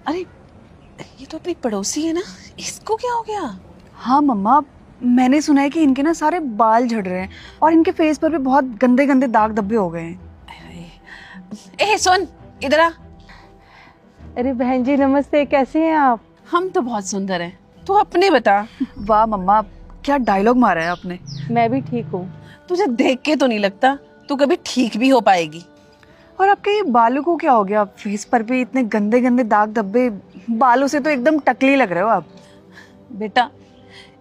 अरे ये तो अपनी पड़ोसी है ना, इसको क्या हो गया? हाँ मम्मा, मैंने सुना है कि इनके ना सारे बाल झड़ रहे हैं और इनके फेस पर भी बहुत गंदे गंदे दाग धब्बे हो गए हैं। ए सुन, इधर आ। अरे बहन जी नमस्ते, कैसे हैं आप? हम तो बहुत सुंदर हैं, तू अपने बता। वाह मम्मा, क्या डायलॉग मारा है आपने। मैं भी ठीक हूँ। तुझे देख के तो नहीं लगता तू कभी ठीक भी हो पाएगी। और आपके ये बालों को क्या हो गया? फेस पर भी इतने गंदे गंदे दाग धब्बे, बालों से तो एकदम टकली लग रहे हो आप। बेटा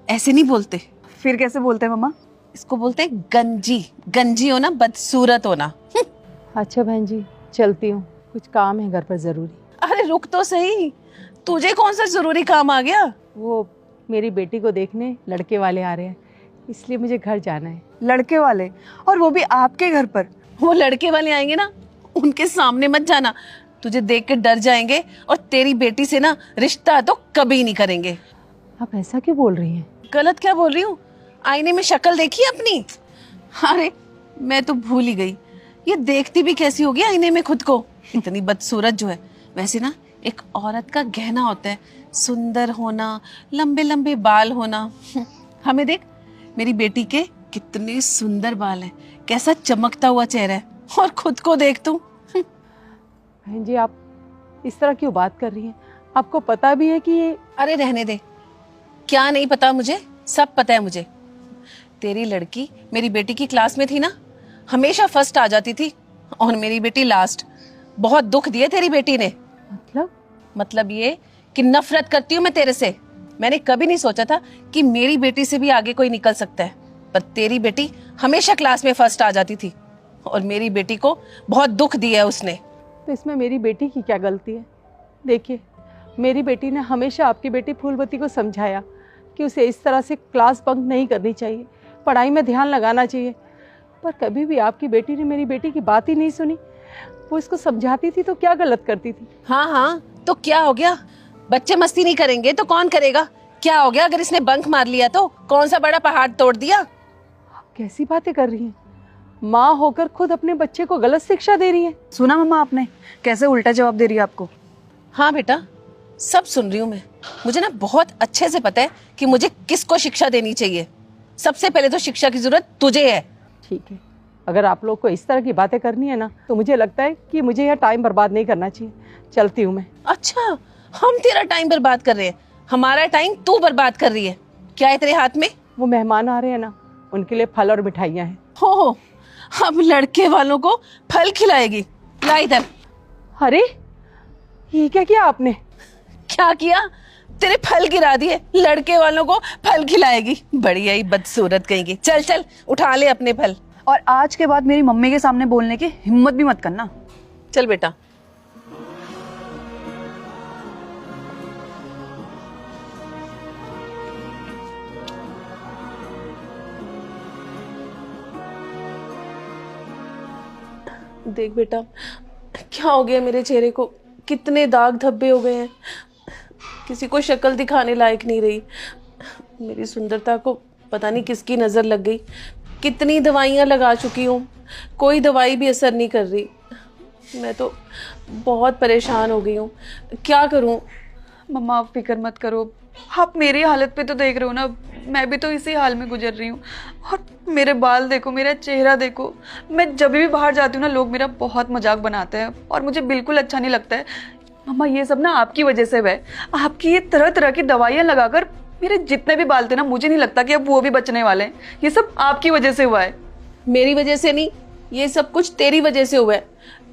ऐसे नहीं बोलते, फिर कैसे बोलते हैं मम्मा? इसको बोलते हैं गंजी। गंजी होना, बदसूरत होना। अच्छा बहन जी, चलती हूँ, कुछ काम है घर पर ज़रूरी। अरे रुक तो सही, तुझे कौन सा जरूरी काम आ गया? वो मेरी बेटी को देखने लड़के वाले आ रहे हैं, इसलिए मुझे घर जाना है। लड़के वाले? और वो भी आपके घर पर? वो लड़के वाले आएंगे ना, उनके सामने मत जाना, तुझे देख के डर जाएंगे और तेरी बेटी से ना रिश्ता तो कभी नहीं करेंगे। आप ऐसा क्यों बोल रही हैं? गलत क्या बोल रही हूँ? आईने में शक्ल देखी अपनी? अरे मैं तो भूल ही गई, ये देखती भी कैसी होगी आईने में खुद को, इतनी बदसूरत जो है। वैसे ना एक औरत का गहना होता है सुंदर होना, लंबे लंबे बाल होना। हमें देख, मेरी बेटी के कितने सुंदर बाल हैं, कैसा चमकता हुआ चेहरा है, और खुद को देख तू। बहन जी आप इस तरह क्यों बात कर रही हैं? आपको पता भी है कि ये... अरे रहने दे, क्या नहीं पता मुझे, सब पता है मुझे। तेरी लड़की मेरी बेटी की क्लास में थी ना, हमेशा फर्स्ट आ जाती थी, और मेरी बेटी लास्ट। बहुत दुख दिए तेरी बेटी ने। मतलब ये कि नफरत करती हूँ मैं तेरे से। मैंने कभी नहीं सोचा था कि मेरी बेटी से भी आगे कोई निकल सकता है, पर तेरी बेटी हमेशा क्लास में फर्स्ट आ जाती थी, और मेरी बेटी को बहुत दुख दिया है उसने। तो इसमें मेरी बेटी की क्या गलती है? देखिए, मेरी बेटी ने हमेशा आपकी बेटी फूलवती को समझाया कि उसे इस तरह से क्लास बंक नहीं करनी चाहिए, पढ़ाई में ध्यान लगाना चाहिए, पर कभी भी आपकी बेटी ने मेरी बेटी की बात ही नहीं सुनी। वो इसको समझाती थी तो क्या गलत करती थी? हाँ हाँ, तो क्या हो गया? बच्चे मस्ती नहीं करेंगे तो कौन करेगा? क्या हो गया अगर इसने बंक मार लिया तो? कौन सा बड़ा पहाड़ तोड़ दिया? आप कैसी बातें कर रही हैं? माँ होकर खुद अपने बच्चे को गलत शिक्षा दे रही है। सुना मम्मा आपने कैसे उल्टा जवाब दे रही है आपको? हाँ बेटा, सब सुन रही हूँ मैं। मुझे ना बहुत अच्छे से पता है कि मुझे किसको शिक्षा देनी चाहिए। सबसे पहले तो शिक्षा की जरूरत तुझे है। ठीक है, अगर आप लोग को इस तरह की बातें करनी है ना, तो मुझे लगता है कि मुझे यह टाइम बर्बाद नहीं करना चाहिए। चलती हूँ मैं। अच्छा, हम तेरा टाइम बर्बाद कर रहे हैं? हमारा टाइम तू बर्बाद कर रही है। क्या है तेरे हाथ में? वो मेहमान आ रहे हैं ना, उनके लिए फल और मिठाइयाँ हैं। हो, अब लड़के वालों को फल खिलाएगी? ला इधर। अरे ये क्या किया आपने? क्या किया? तेरे फल गिरा दिए, लड़के वालों को फल खिलाएगी? बढ़िया ही बदसूरत कहेंगी। चल चल, उठा ले अपने फल। और आज के बाद मेरी मम्मी के सामने बोलने की हिम्मत भी मत करना। चल बेटा। देख बेटा, क्या हो गया मेरे चेहरे को, कितने दाग धब्बे हो गए हैं, किसी को शक्ल दिखाने लायक नहीं रही। मेरी सुंदरता को पता नहीं किसकी नज़र लग गई। कितनी दवाइयाँ लगा चुकी हूँ, कोई दवाई भी असर नहीं कर रही। मैं तो बहुत परेशान हो गई हूँ, क्या करूँ? मम्मा आप फिक्र मत करो, आप मेरी हालत पे तो देख रहे हो ना, मैं भी तो इसी हाल में गुजर रही हूँ। और मेरे बाल देखो, मेरा चेहरा देखो। मैं जब भी बाहर जाती हूँ ना, लोग मेरा बहुत मजाक बनाते हैं और मुझे बिल्कुल अच्छा नहीं लगता है। मम्मा ये सब ना आपकी वजह से हुआ है। आपकी ये तरह तरह की दवाइयाँ लगाकर मेरे जितने भी बाल थे ना, मुझे नहीं लगता कि अब वो भी बचने वाले हैं। ये सब आपकी वजह से हुआ है। मेरी वजह से नहीं, ये सब कुछ तेरी वजह से हुआ है।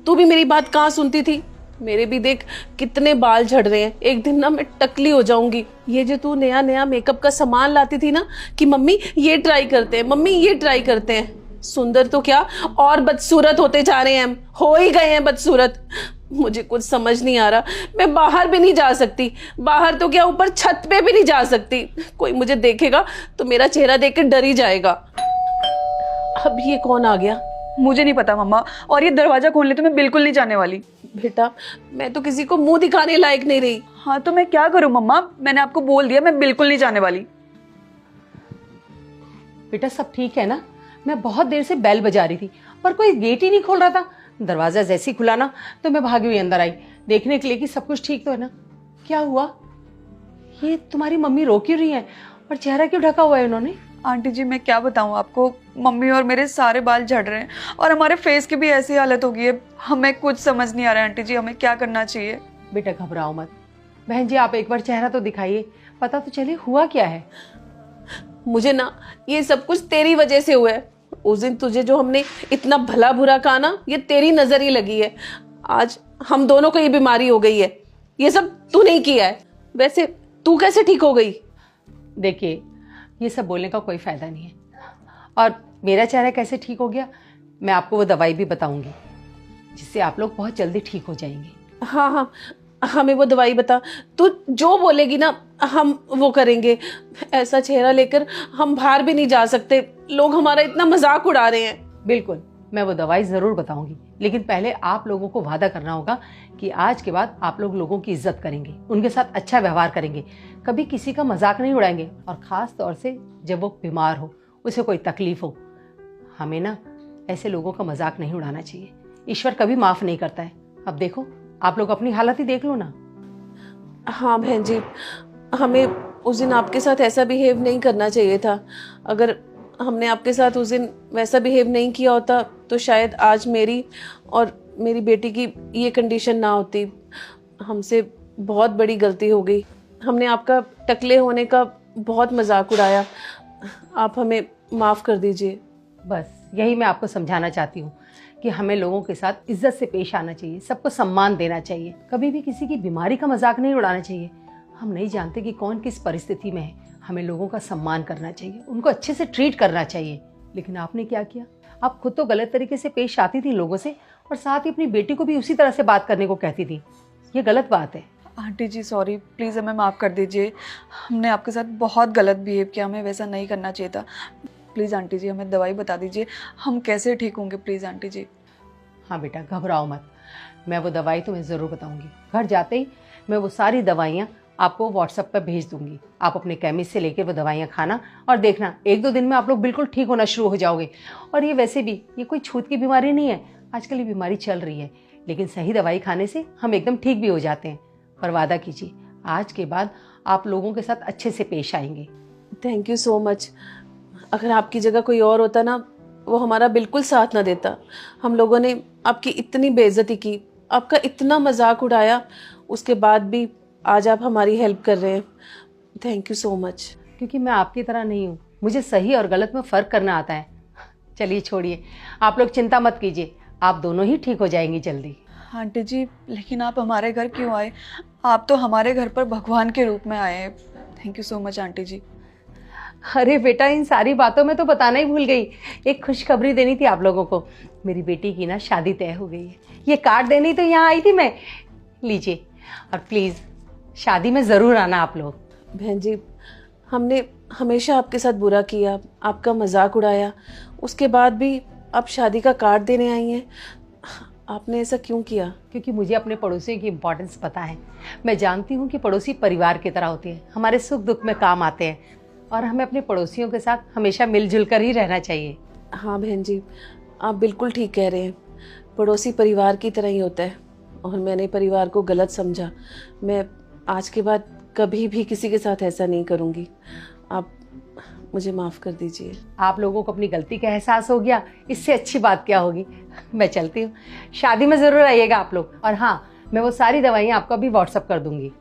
तू भी मेरी बात कहाँ सुनती थी? मेरे भी देख कितने बाल झड़ रहे हैं, एक दिन ना मैं टकली हो जाऊंगी। ये जो तू नया नया मेकअप का सामान लाती थी ना कि मम्मी ये ट्राई करते हैं, मम्मी ये ट्राई करते हैं, सुंदर तो क्या और बदसूरत होते जा रहे हैं। हम हो ही गए हैं बदसूरत। मुझे कुछ समझ नहीं आ रहा, मैं बाहर भी नहीं जा सकती, बाहर तो क्या ऊपर छत पे भी नहीं जा सकती। कोई मुझे देखेगा तो मेरा चेहरा देख के डर ही जाएगा। अब ये कौन आ गया? मुझे नहीं पता मम्मा, और ये दरवाजा खोलने तो मैं बिल्कुल नहीं जाने वाली। बेटा मैं तो किसी को मुंह दिखाने लायक नहीं रही। हाँ तो मैं क्या करूँ मम्मा, मैंने आपको बोल दिया मैं बिल्कुल नहीं जाने वाली। बेटा सब ठीक है ना? मैं बहुत देर से बेल बजा रही थी पर कोई गेट ही नहीं खोल रहा था। दरवाजा जैसे ही खुला ना तो मैं भागी हुई अंदर आई देखने के लिए कि सब कुछ ठीक तो है ना। क्या हुआ? ये तुम्हारी मम्मी रो क्यों रही है और चेहरा क्यों ढका हुआ है उन्होंने? आंटी जी मैं क्या बताऊँ आपको, मम्मी और मेरे सारे बाल झड़ रहे हैं और हमारे फेस की भी ऐसी हालत हो गई है। हमें कुछ समझ नहीं आ रहा है आंटी जी, हमें क्या करना चाहिए? बेटा घबराओ मत। बहन जी आप एक बार चेहरा तो दिखाइए, पता तो चले हुआ क्या है। मुझे ना ये सब कुछ तेरी वजह से हुआ है। उस दिन तुझे जो हमने इतना भला बुरा कहा ना, ये तेरी नजर ही लगी है। आज हम दोनों को ये बीमारी हो गई है। ये सब तू नहीं किया है। वैसे तू कैसे ठीक हो गई? देखिए ये सब बोलने का कोई फायदा नहीं है, और मेरा चेहरा कैसे ठीक हो गया मैं आपको वो दवाई भी बताऊंगी जिससे आप लोग बहुत जल्दी ठीक हो जाएंगे। हाँ हाँ, हमें वो दवाई बता। तू जो बोलेगी ना हम वो करेंगे। ऐसा चेहरा लेकर हम बाहर भी नहीं जा सकते, लोग हमारा इतना मजाक उड़ा रहे हैं। बिल्कुल मैं वो दवाई ज़रूर बताऊंगी, लेकिन पहले आप लोगों को वादा करना होगा कि आज के बाद आप लोग लोगों की इज्जत करेंगे, उनके साथ अच्छा व्यवहार करेंगे, कभी किसी का मजाक नहीं उड़ाएंगे, और ख़ास तौर से जब वो बीमार हो, उसे कोई तकलीफ हो। हमें ना ऐसे लोगों का मजाक नहीं उड़ाना चाहिए। ईश्वर कभी माफ़ नहीं करता है। अब देखो आप लोग अपनी हालत ही देख लो ना। हाँ बहन जी, हमें उस दिन आपके साथ ऐसा बिहेव नहीं करना चाहिए था। अगर हमने आपके साथ उस दिन वैसा बिहेव नहीं किया होता तो शायद आज मेरी और मेरी बेटी की ये कंडीशन ना होती। हमसे बहुत बड़ी गलती हो गई। हमने आपका टकले होने का बहुत मजाक उड़ाया। आप हमें माफ़ कर दीजिए। बस यही मैं आपको समझाना चाहती हूँ कि हमें लोगों के साथ इज्जत से पेश आना चाहिए, सबको सम्मान देना चाहिए, कभी भी किसी की बीमारी का मजाक नहीं उड़ाना चाहिए। हम नहीं जानते कि कौन किस परिस्थिति में है। हमें लोगों का सम्मान करना चाहिए, उनको अच्छे से ट्रीट करना चाहिए। लेकिन आपने क्या किया? आप खुद तो गलत तरीके से पेश आती थी लोगों से, और साथ ही अपनी बेटी को भी उसी तरह से बात करने को कहती थी। ये गलत बात है। आंटी जी सॉरी, प्लीज़ हमें माफ़ कर दीजिए। हमने आपके साथ बहुत गलत बिहेव किया, हमें वैसा नहीं करना चाहिए था। प्लीज़ आंटी जी हमें दवाई बता दीजिए, हम कैसे ठीक होंगे प्लीज़ आंटी जी। हाँ बेटा घबराओ मत, मैं वो दवाई तुम्हें ज़रूर बताऊंगी। घर जाते ही मैं वो सारी दवाइयाँ आपको व्हाट्सएप पर भेज दूंगी। आप अपने केमिस्ट से लेकर वो दवाइयाँ खाना, और देखना 1-2 दिन में आप लोग बिल्कुल ठीक होना शुरू हो जाओगे। और ये वैसे भी ये कोई छूत की बीमारी नहीं है, आजकल ये बीमारी चल रही है, लेकिन सही दवाई खाने से हम एकदम ठीक भी हो जाते हैं। पर वादा कीजिए आज के बाद आप लोगों के साथ अच्छे से पेश आएंगे। Thank you so much. अगर आपकी जगह कोई और होता ना, वो हमारा बिल्कुल साथ ना देता। हम लोगों ने आपकी इतनी बेइज्जती की, आपका इतना मजाक उड़ाया, उसके बाद भी आज आप हमारी हेल्प कर रहे हैं। Thank you so much. क्योंकि मैं आपकी तरह नहीं हूँ, मुझे सही और गलत में फ़र्क करना आता है। चलिए छोड़िए, आप लोग चिंता मत कीजिए, आप दोनों ही ठीक हो जाएंगी जल्दी। आंटी जी लेकिन आप हमारे घर क्यों आए? आप तो हमारे घर पर भगवान के रूप में आए हैं। Thank you so much aunty ji. अरे बेटा इन सारी बातों में तो बताना ही भूल गई, एक खुशखबरी देनी थी आप लोगों को। मेरी बेटी की ना शादी तय हो गई है। ये कार्ड देनी तो यहाँ आई थी मैं। लीजिए, और प्लीज़ शादी में ज़रूर आना आप लोग। बहन जी, हमने हमेशा आपके साथ बुरा किया, आपका मजाक उड़ाया, उसके बाद भी आप शादी का कार्ड देने आई हैं। आपने ऐसा क्यों किया? क्योंकि मुझे अपने पड़ोसियों की इम्पोर्टेंस पता है। मैं जानती हूँ कि पड़ोसी परिवार की तरह होते हैं, हमारे सुख दुख में काम आते हैं, और हमें अपने पड़ोसियों के साथ हमेशा मिलजुल कर ही रहना चाहिए। हाँ बहन जी, आप बिल्कुल ठीक कह रहे हैं। पड़ोसी परिवार की तरह ही होता है, और मैंने परिवार को गलत समझा। मैं आज के बाद कभी भी किसी के साथ ऐसा नहीं करूँगी। आप मुझे माफ़ कर दीजिए। आप लोगों को अपनी गलती का एहसास हो गया, इससे अच्छी बात क्या होगी। मैं चलती हूँ, शादी में ज़रूर आइएगा आप लोग। और हाँ, मैं वो सारी दवाइयाँ आपको अभी व्हाट्सअप कर दूँगी।